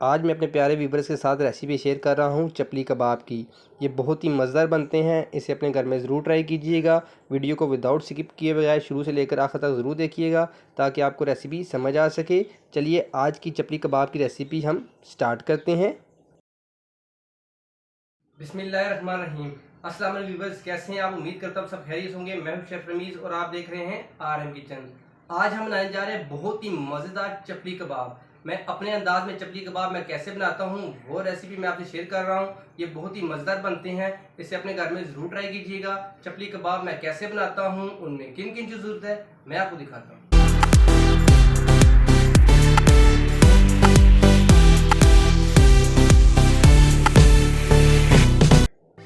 आज मैं अपने प्यारे व्यूवर्स के साथ रेसिपी शेयर कर रहा हूँ चपली कबाब की। ये बहुत ही मज़ेदार बनते हैं, इसे अपने घर में ज़रूर ट्राई कीजिएगा। वीडियो को विदाउट स्किप किए बगैर शुरू से लेकर आखिर तक ज़रूर देखिएगा ताकि आपको रेसिपी समझ आ सके। चलिए आज की चपली कबाब की रेसिपी हम स्टार्ट करते हैं। बिस्मिल्लाहिर्रहमानिर्रहीम। अस्सलाम वालेकुम व्यूवर्स, कैसे हैं आप? उम्मीद करता हूँ सब खैरियत होंगे। मैं हूँ शेफ रमीज़ और आप देख रहे हैं RM किचन। आज हम बनाने जा रहे हैं बहुत ही मज़ेदार चपली कबाब। मैं अपने अंदाज में चपली कबाब मैं कैसे बनाता हूँ वो रेसिपी मैं आपसे शेयर कर रहा हूँ। ये बहुत ही मज़ेदार बनते हैं, इसे अपने घर में ज़रूर ट्राई कीजिएगा। चपली कबाब मैं कैसे बनाता हूँ, उनमें किन किन चीज़ ज़रूरत है मैं आपको दिखाता हूँ।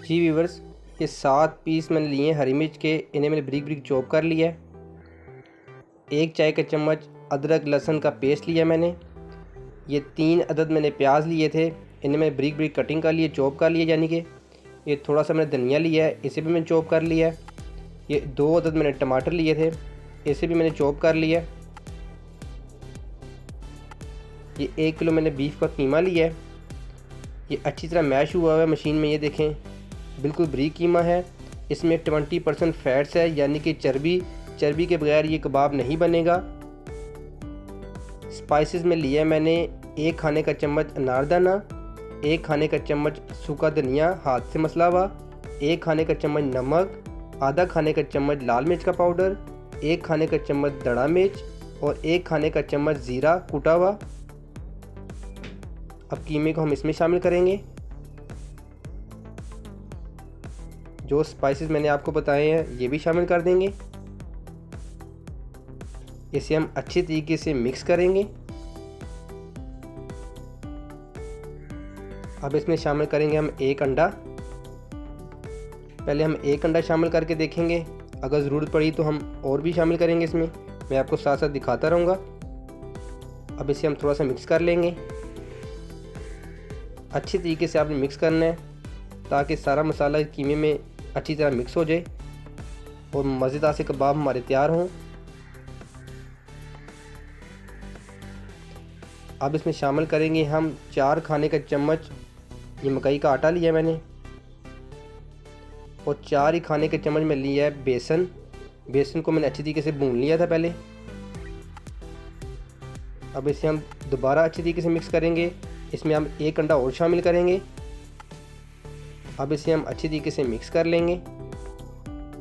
जी व्यूवर्स, ये 7 पीस मैंने लिए हैं हरी मिर्च के। इन्हें मैंने ब्रिक ब्रिक चॉप कर लिया है। 1 चाय का चम्मच अदरक लहसुन का पेस्ट लिया मैंने। ये 3 अदद मैंने प्याज लिए थे, इन्हें मैंने ब्रिक ब्रिक कटिंग कर लिए, चॉप कर लिया। यानी कि ये थोड़ा सा मैंने धनिया लिया है, इसे भी मैंने चॉप कर लिया है। ये 2 अदद मैंने टमाटर लिए थे, इसे भी मैंने चॉप कर लिया है। ये 1 किलो मैंने बीफ का कीमा लिया है। ये अच्छी तरह मैश हुआ हुआ है मशीन में, ये देखें बिल्कुल बारीक कीमा है। इसमें 20% फैट्स है, यानी कि चर्बी के बगैर ये कबाब नहीं बनेगा। स्पाइसेस में लिया है मैंने 1 खाने का चम्मच अनारदाना, 1 खाने का चम्मच सूखा धनिया हाथ से मसला हुआ, 1 खाने का चम्मच नमक, आधा खाने का चम्मच लाल मिर्च का पाउडर, 1 खाने का चम्मच दड़ा मिर्च और 1 खाने का चम्मच ज़ीरा कूटा हुआ। अब कीमे को हम इसमें शामिल करेंगे। जो स्पाइसेस मैंने आपको बताए हैं ये भी शामिल कर देंगे। इसे हम अच्छे तरीके से मिक्स करेंगे। अब इसमें शामिल करेंगे हम 1 अंडा। पहले हम 1 अंडा शामिल करके देखेंगे, अगर ज़रूरत पड़ी तो हम और भी शामिल करेंगे इसमें। मैं आपको साथ साथ दिखाता रहूँगा। अब इसे हम थोड़ा सा मिक्स कर लेंगे। अच्छी तरीके से आपने मिक्स करना है ताकि सारा मसाला कीमे में अच्छी तरह मिक्स हो जाए और मज़ेदार से कबाब हमारे तैयार हों। अब इसमें शामिल करेंगे हम 4 खाने का चम्मच ये मकई का आटा लिया है मैंने, और 4 ही खाने के चम्मच में लिया है बेसन। बेसन को मैंने अच्छी तरीके से भून लिया था पहले। अब इसे हम दोबारा अच्छी तरीके से मिक्स करेंगे। इसमें हम 1 अंडा और शामिल करेंगे। अब इसे हम अच्छी तरीके से मिक्स कर लेंगे।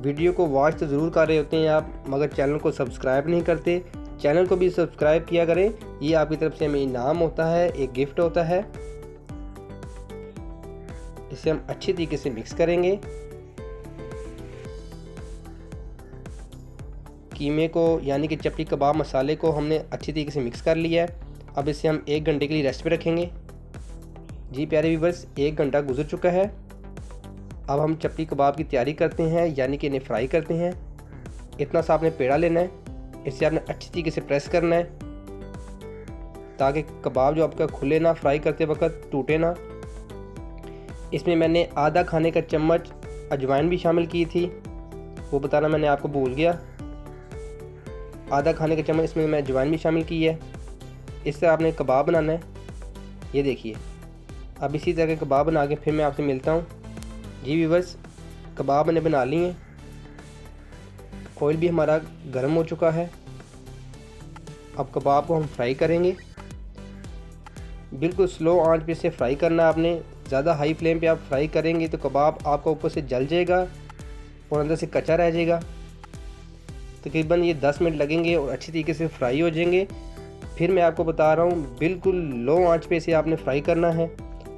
वीडियो को वॉच तो ज़रूर कर रहे होते हैं आप, मगर चैनल को सब्सक्राइब नहीं करते। चैनल को भी सब्सक्राइब किया करें, ये आपकी तरफ से हमें इनाम होता है, एक गिफ्ट होता है। इसे हम अच्छी तरीके से मिक्स करेंगे। कीमे को यानी कि चपली कबाब मसाले को हमने अच्छी तरीके से मिक्स कर लिया है। अब इसे हम 1 घंटे के लिए रेस्ट पे रखेंगे। जी प्यारे व्यूवर्स, 1 घंटा गुजर चुका है। अब हम चपली कबाब की तैयारी करते हैं, यानी कि इन्हें फ्राई करते हैं। इतना सा आपने पेड़ा लेना है, इसे आपने अच्छी तरीके से प्रेस करना है ताकि कबाब जो आपका खुले ना, फ्राई करते वक्त टूटे ना। इसमें मैंने आधा खाने का चम्मच अजवाइन भी शामिल की थी, वो बताना मैंने आपको भूल गया। आधा खाने का चम्मच इसमें मैं अजवाइन भी शामिल की है। इससे आपने कबाब बनाना है। ये देखिए, अब इसी तरह के कबाब बना के फिर मैं आपसे मिलता हूँ। जी व्यूवर्स, कबाब मैंने बना लिए हैं। ऑयल भी हमारा गर्म हो चुका है। अब कबाब को हम फ्राई करेंगे। बिल्कुल स्लो आंच पे से फ्राई करना आपने। ज़्यादा हाई फ्लेम पे आप फ्राई करेंगे तो कबाब आपका ऊपर से जल जाएगा और अंदर से कच्चा रह जाएगा। तकरीबन ये 10 मिनट लगेंगे और अच्छी तरीके से फ्राई हो जाएंगे। फिर मैं आपको बता रहा हूँ, बिल्कुल लो आंच पे से आपने फ्राई करना है,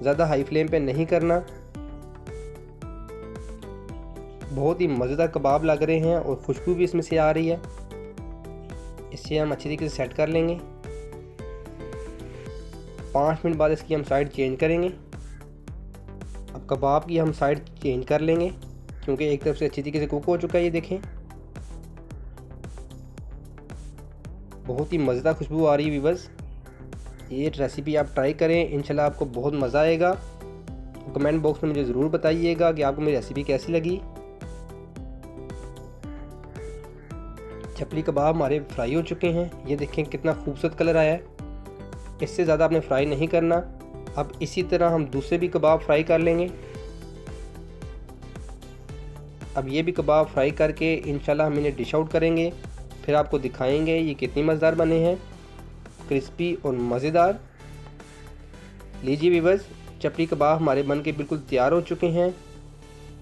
ज़्यादा हाई फ्लेम पे नहीं करना। बहुत ही मज़ेदार कबाब लग रहे हैं और खुशबू भी इसमें से आ रही है। इसे हम अच्छी तरीके से सेट कर लेंगे। 5 मिनट बाद इसकी हम साइड चेंज करेंगे। अब कबाब की हम साइड चेंज कर लेंगे क्योंकि एक तरफ से अच्छी तरीके से कुक हो चुका है। ये देखें, बहुत ही मज़ेदार खुशबू आ रही है व्यूवर्स। ये रेसिपी आप ट्राई करें, इंशाल्लाह आपको बहुत मज़ा आएगा। कमेंट बॉक्स में मुझे ज़रूर बताइएगा कि आपको मेरी रेसिपी कैसी लगी। चपली कबाब हमारे फ्राई हो चुके हैं। ये देखें कितना खूबसूरत कलर आया है। इससे ज़्यादा आपने फ्राई नहीं करना, अब इसी तरह हम दूसरे भी कबाब फ्राई कर लेंगे। अब ये भी कबाब फ्राई करके इंशाल्लाह हम इन्हें डिश आउट करेंगे, फिर आपको दिखाएंगे ये कितनी मज़ेदार बने हैं, क्रिस्पी और मज़ेदार। लीजिए व्यूअर्स, चपटी कबाब हमारे बन के बिल्कुल तैयार हो चुके हैं।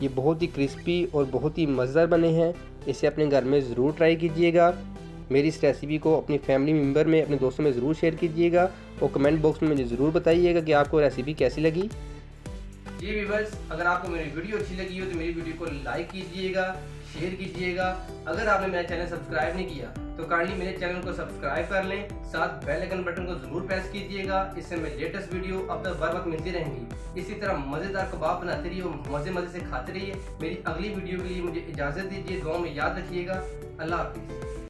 ये बहुत ही क्रिस्पी और बहुत ही मज़ेदार बने हैं। इसे अपने घर में ज़रूर ट्राई कीजिएगा। मेरी इस रेसिपी को अपनी फैमिली मेम्बर में, अपने दोस्तों में ज़रूर शेयर कीजिएगा और कमेंट बॉक्स में मुझे ज़रूर बताइएगा कि आपको रेसिपी कैसी लगी। जी व्यूअर्स, अगर आपको मेरी वीडियो अच्छी लगी हो तो मेरी वीडियो को लाइक कीजिएगा, शेयर कीजिएगा। अगर आपने मेरा चैनल सब्सक्राइब नहीं किया तो काइंडली मेरे चैनल को सब्सक्राइब कर लें, साथ बेल आइकन बटन को ज़रूर प्रेस कीजिएगा। इससे मेरी लेटेस्ट वीडियो अब तक हर वक्त मिलती रहेंगी। इसी तरह मज़ेदार कबाब बनाते रहिए और मज़े से खाते रहिए। मेरी अगली वीडियो के लिए मुझे इजाज़त दीजिए। दुआ में याद रखिएगा। अल्लाह हाफिज़।